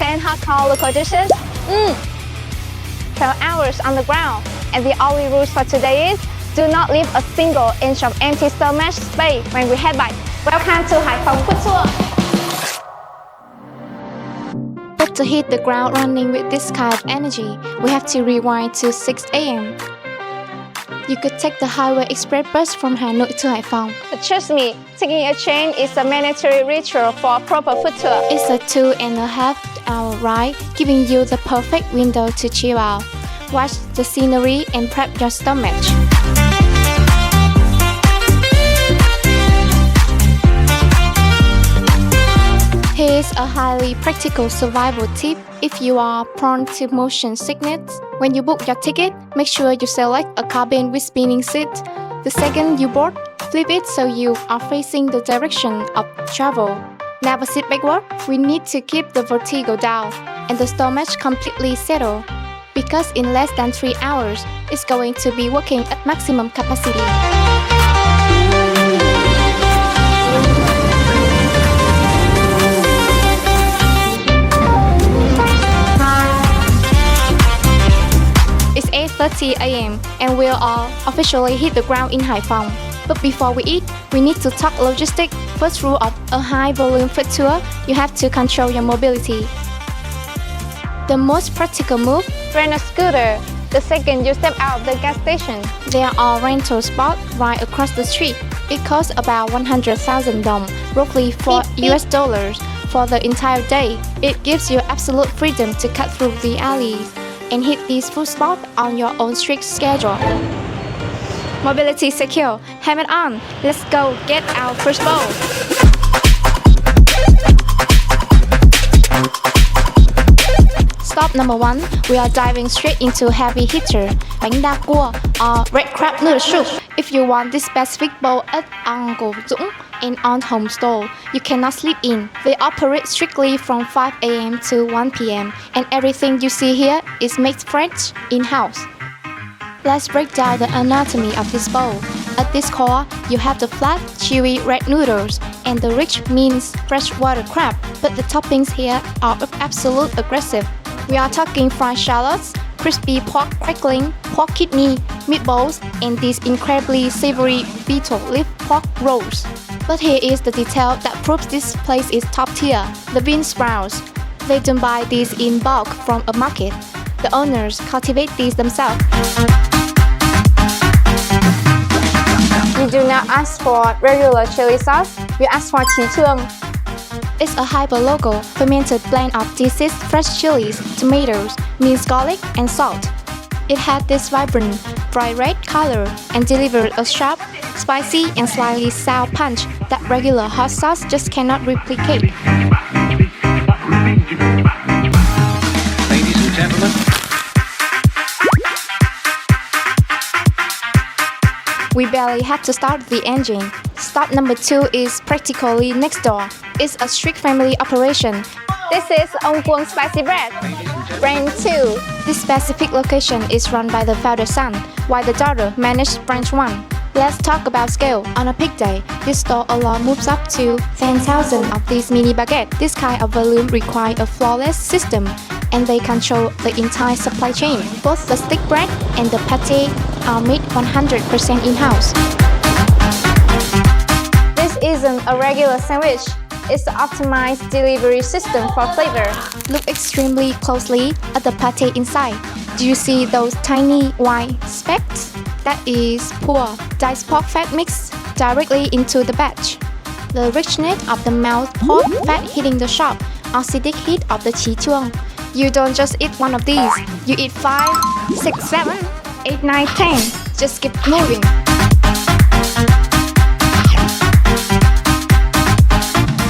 10 hardcore local dishes, 12 hours on the ground. And the only rules for today is do not leave a single inch of empty stomach space when we head back. Welcome to Hải Phòng Food Tour. But to hit the ground running with this kind of energy, we have to rewind to 6 a.m. You could take the Highway Express bus from Hanoi to Hải Phòng. But trust me, taking a train is a mandatory ritual for a proper food tour. It's a 2.5-hour ride, giving you the perfect window to chill out, watch the scenery and prep your stomach. Here's a highly practical survival tip if you are prone to motion sickness. When you book your ticket, make sure you select a cabin with spinning seat. The second you board, flip it so you are facing the direction of travel. Never sit backward. We need to keep the vertigo down and the stomach completely settled, because in less than 3 hours, it's going to be working at maximum capacity. It's 8:30 a.m. and we'll all officially hit the ground in Hải Phòng. But before we eat, we need to talk logistics. First rule of a high-volume food tour, you have to control your mobility. The most practical move, rent a scooter. The second you step out of the gas station, there are rental spots right across the street. It costs about 100,000 dong, roughly $4 for the entire day. It gives you absolute freedom to cut through the alleys and hit these food spots on your own strict schedule. Mobility secure. Helmet on. Let's go get our first bowl. Stop number 1. We are diving straight into heavy hitter, bánh đa cua or red crab noodle soup. If you want this specific bowl at Uncle Dũng and on home store, you cannot sleep in. They operate strictly from 5 a.m. to 1 p.m. and everything you see here is made fresh in-house. Let's break down the anatomy of this bowl. At this core, you have the flat, chewy red noodles and the rich minced freshwater crab, but the toppings here are absolute aggressive. We are talking fried shallots, crispy pork crackling, pork kidney, meatballs, and these incredibly savory beetle leaf pork rolls. But here is the detail that proves this place is top tier: the bean sprouts. They don't buy these in bulk from a market. The owners cultivate these themselves. We do not ask for regular chili sauce, we ask for Chí Chương. It's a hyper-local, fermented blend of deceased fresh chilies, tomatoes, minced garlic, and salt. It had this vibrant, bright red color and delivered a sharp, spicy, and slightly sour punch that regular hot sauce just cannot replicate. Ladies and gentlemen. We barely had to start the engine. Stop number 2 is practically next door. It's a strict family operation. This is Ông Quang Spicy Bread, brand 2. This specific location is run by the founder son, while the daughter managed branch 1. Let's talk about scale. On a peak day, this store alone moves up to 10,000 of these mini baguettes. This kind of volume requires a flawless system, and they control the entire supply chain. Both the stick bread and the pate are made 100% in-house. This isn't a regular sandwich. It's the optimized delivery system for flavor. Look extremely closely at the pate inside. Do you see those tiny white specks? That is poor diced pork fat mixed directly into the batch. The richness of the mouth pork fat hitting the sharp, acidic heat of the Chí Chương. You don't just eat one of these. You eat 5, 6, 7, 8, 9, 10. Just keep moving.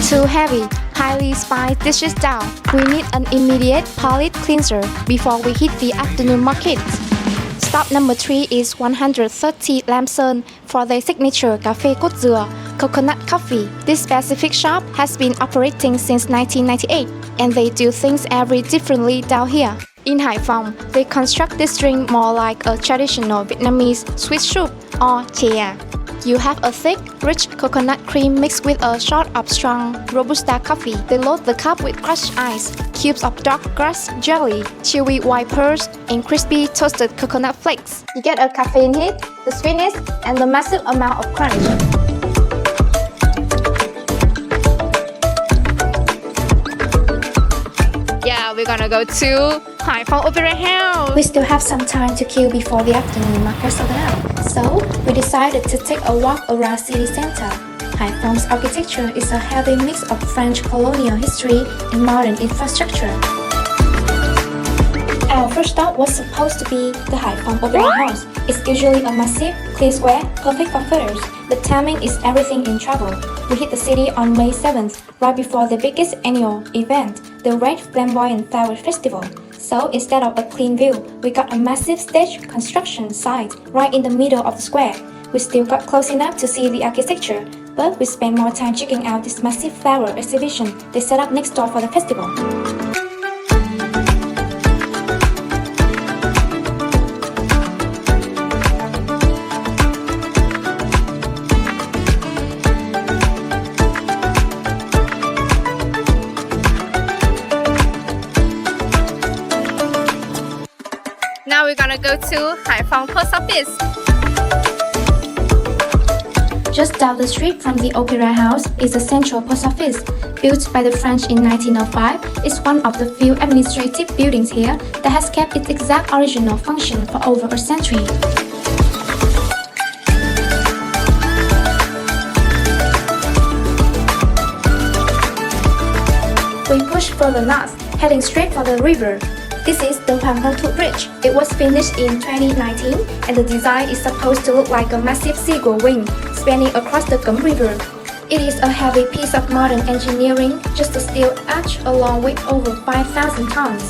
Too heavy, highly spiced dishes down. We need an immediate palate cleanser before we hit the afternoon market. Stop number 3 is 130 Lam Sơn for their signature Café Cốt Dừa, coconut coffee. This specific shop has been operating since 1998, and they do things every differently down here. In Hải Phòng, they construct this drink more like a traditional Vietnamese sweet soup or chè. You have a thick, rich coconut cream mixed with a shot of strong Robusta coffee. They load the cup with crushed ice, cubes of dark grass jelly, chewy white pearls, and crispy toasted coconut flakes. You get a caffeine hit, the sweetness, and the massive amount of crunch. Yeah, we're gonna go to Hải Phòng Opera House. We still have some time to kill before the afternoon markets open up, so we decided to take a walk around city center. Hải Phòng architecture is a healthy mix of French colonial history and modern infrastructure. Our first stop was supposed to be the Hải Phòng Opera House. It's usually a massive, clear square, perfect for photos. The timing is everything in travel. We hit the city on May 7th, right before the biggest annual event, the Red Flamboyant Flower Festival. So instead of a clean view, we got a massive stage construction site right in the middle of the square. We still got close enough to see the architecture, but we spent more time checking out this massive flower exhibition they set up next door for the festival. Now we're gonna go to Hải Phòng Post Office. Just down the street from the Opera House is the Central Post Office. Built by the French in 1905, it's one of the few administrative buildings here that has kept its exact original function for over a century. We push further north, heading straight for the river. This is the Hoang Van Thu Bridge. It was finished in 2019 and the design is supposed to look like a massive seagull wing spanning across the Cấm River. It is a heavy piece of modern engineering, just a steel arch along with over 5,000 tons.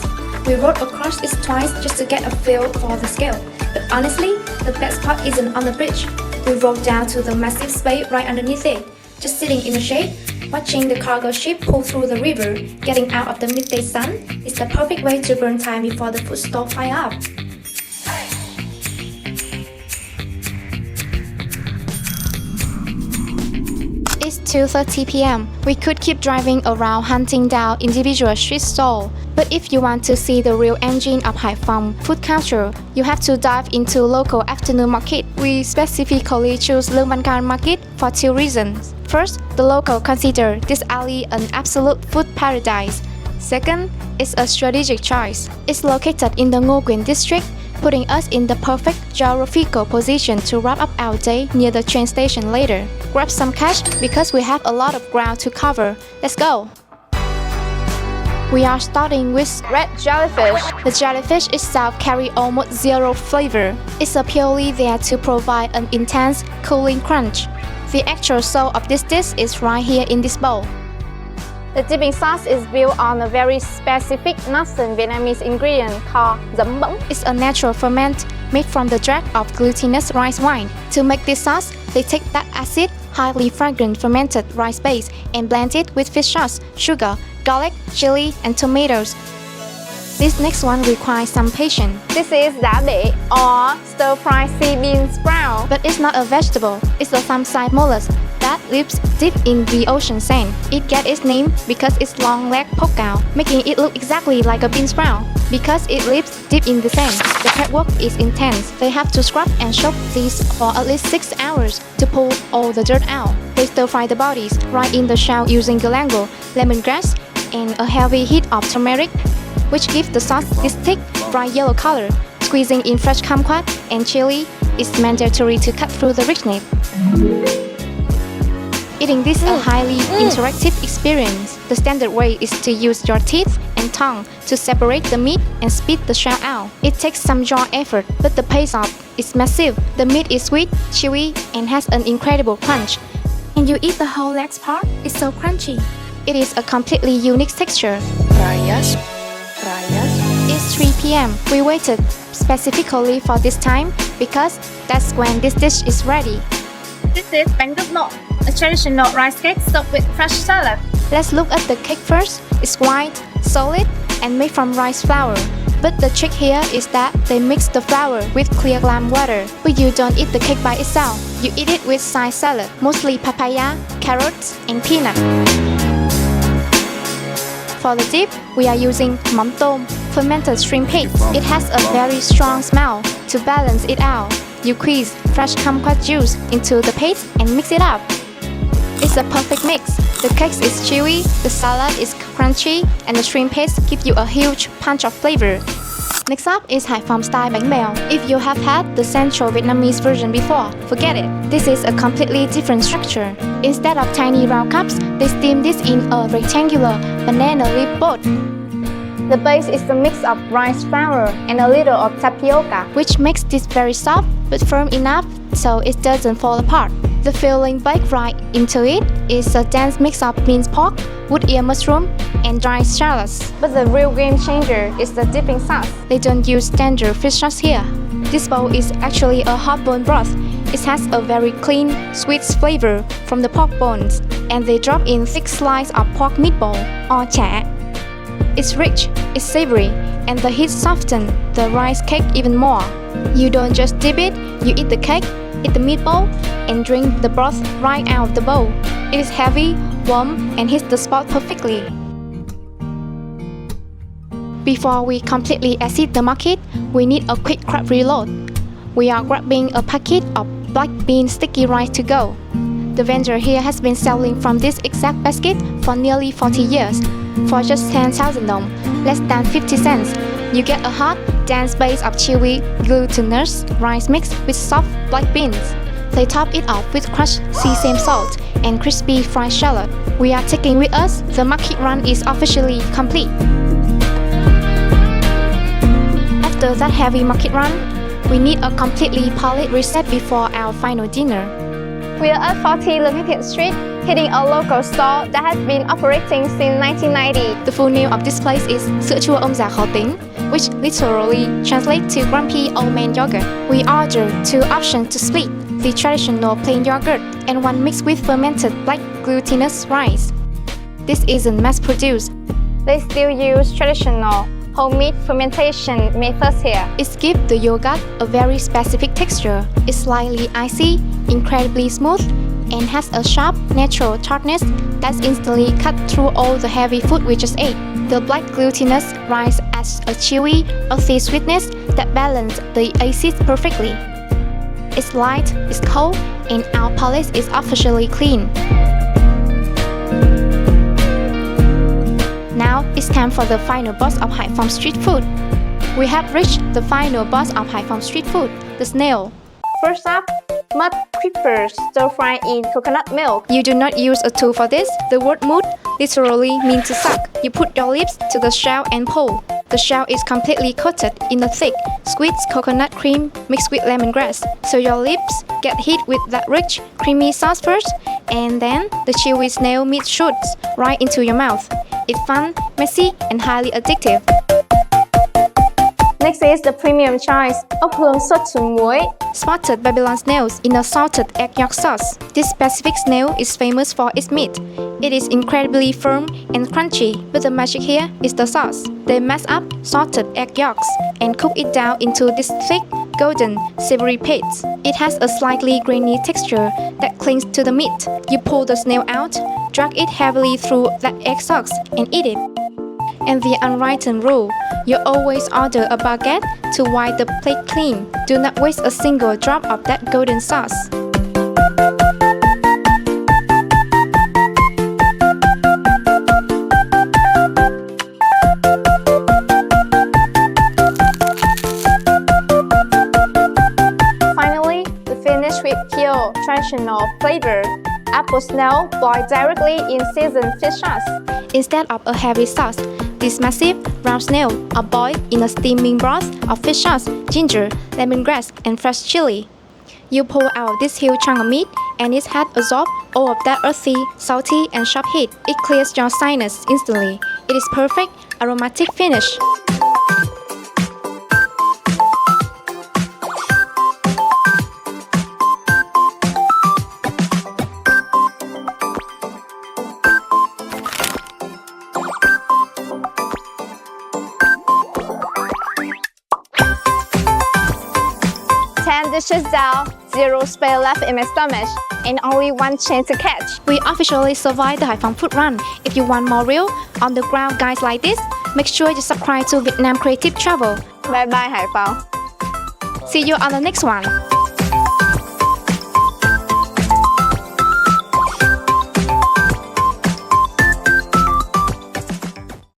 We rode across it twice just to get a feel for the scale. But honestly, the best part isn't on the bridge. We rode down to the massive space right underneath it, just sitting in the shade, watching the cargo ship pull through the river, getting out of the midday sun is the perfect way to burn time before the food stall fire up. It's 2:30 p.m. We could keep driving around hunting down individual street stalls, but if you want to see the real engine of Hải Phòng food culture, you have to dive into local afternoon market. We specifically choose Luong Van Can Market for two reasons. First, the local consider this alley an absolute food paradise. Second, it's a strategic choice. It's located in the Ngo Quyền district, putting us in the perfect geographical position to wrap up our day near the train station later. Grab some cash because we have a lot of ground to cover. Let's go! We are starting with Red jellyfish. The jellyfish itself carry almost zero flavor. It's purely there to provide an intense, cooling crunch. The actual soul of this dish is right here in this bowl. The dipping sauce is built on a very specific northern Vietnamese ingredient called Dấm bỗng. It's a natural ferment made from the drag of glutinous rice wine. To make this sauce, they take that acid, highly fragrant fermented rice base and blend it with fish sauce, sugar, garlic, chili, and tomatoes. This next one requires some patience. This is đá bể or stir-fried sea bean sprout. But it's not a vegetable, it's a thumb-sized mollusk that lives deep in the ocean sand. It gets its name because its long leg poke out, making it look exactly like a bean sprout. Because it lives deep in the sand, the prep work is intense. They have to scrub and soak these for at least 6 hours to pull all the dirt out. They stir-fry the bodies right in the shell using galangal, lemongrass, and a heavy heat of turmeric, which gives the sauce this thick, bright yellow color. Squeezing in fresh kumquat and chili is mandatory to cut through the richness. Eating this is a highly interactive experience. The standard way is to use your teeth and tongue to separate the meat and spit the shell out. It takes some jaw effort, but the payoff is massive. The meat is sweet, chewy, and has an incredible crunch. And you eat the whole legs part, it's so crunchy. It is a completely unique texture. It's 3 p.m. We waited specifically for this time because that's when this dish is ready. This is bánh nộm, a traditional rice cake served with fresh salad. Let's look at the cake first. It's white, solid, and made from rice flour. But the trick here is that they mix the flour with clear lime water, but you don't eat the cake by itself. You eat it with side salad, mostly papaya, carrots, and peanut. For the dip, we are using mắm tôm, fermented shrimp paste. It has a very strong smell. To balance it out, you squeeze fresh kumquat juice into the paste and mix it up. It's a perfect mix. The cake is chewy, the salad is crunchy, and the shrimp paste gives you a huge punch of flavor. Next up is Phong-style Bánh Bèo. If you have had the Central Vietnamese version before, forget it. This is a completely different structure. Instead of tiny round cups, they steam this in a rectangular banana leaf boat. The base is the mix of rice flour and a little of tapioca, which makes this very soft but firm enough so it doesn't fall apart. The filling baked right into it is a dense mix of minced pork, wood ear mushroom, and dried shallots. But the real game changer is the dipping sauce. They don't use standard fish sauce here. This bowl is actually a hot bone broth. It has a very clean, sweet flavor from the pork bones, and they drop in thick slices of pork meatball or chả. It's rich, it's savory, and the heat softens the rice cake even more. You don't just dip it, you eat the cake, eat the meatball, and drink the broth right out of the bowl. It is heavy, warm, and hits the spot perfectly. Before we completely exit the market, we need a quick crab reload. We are grabbing a packet of black bean sticky rice to go. The vendor here has been selling from this exact basket for nearly 40 years. For just 10,000 dong, less than 50 cents, you get a hot, dense base of chewy, glutinous rice mix with soft black beans. They top it off with crushed sesame salt and crispy fried shallot. We are taking with us, the market run is officially complete. After that heavy market run, we need a completely polished reset before our final dinner. We are at 40 Limited Street, hitting a local store that has been operating since 1990. The full name of this place is Sữa chua ông già khó tính, which literally translates to grumpy old man yogurt. We ordered 2 options to split, the traditional plain yogurt and one mixed with fermented black glutinous rice. This isn't mass-produced. They still use traditional homemade fermentation methods here. It gives the yogurt a very specific texture. It's slightly icy, incredibly smooth, and has a sharp, natural tartness that's instantly cut through all the heavy food we just ate. The black glutinous rice adds a chewy, earthy sweetness that balances the acid perfectly. It's light, it's cold, and our palate is officially clean. Now it's time for the final boss of Hải Phòng street food. We have reached the final boss of Hải Phòng street food, the snail. First up, mud creepers stir-fried in coconut milk. You do not use a tool for this. The word mud literally means to suck. You put your lips to the shell and pull. The shell is completely coated in a thick, sweet coconut cream mixed with lemongrass. So your lips get hit with that rich, creamy sauce first, and then the chewy snail meat shoots right into your mouth. It's fun, messy, and highly addictive. Next is the premium choice, ốc hương sốt trứng muối. Spotted Babylon snails in a salted egg yolk sauce. This specific snail is famous for its meat. It is incredibly firm and crunchy, but the magic here is the sauce. They mash up salted egg yolks and cook it down into this thick, golden, savory paste. It has a slightly grainy texture that clings to the meat. You pull the snail out, drag it heavily through that egg sauce, and eat it. And the unwritten rule, you always order a baguette to wipe the plate clean. Do not waste a single drop of that golden sauce. Finally, we finish with pure traditional flavor. Apple snail boiled directly in seasoned fish sauce. Instead of a heavy sauce, these massive round snails are boiled in a steaming broth of fish sauce, ginger, lemongrass, and fresh chili. You pull out this huge chunk of meat, and it has absorbed all of that earthy, salty, and sharp heat. It clears your sinus instantly. It is perfect, aromatic finish. Dishes down, zero spare left in my stomach, and only one chance to catch. We officially survived the Hải Phòng food run. If you want more real, on-the-ground guides like this, make sure you subscribe to Vietnam Creative Travel. Bye bye Hải Phòng. See you on the next one.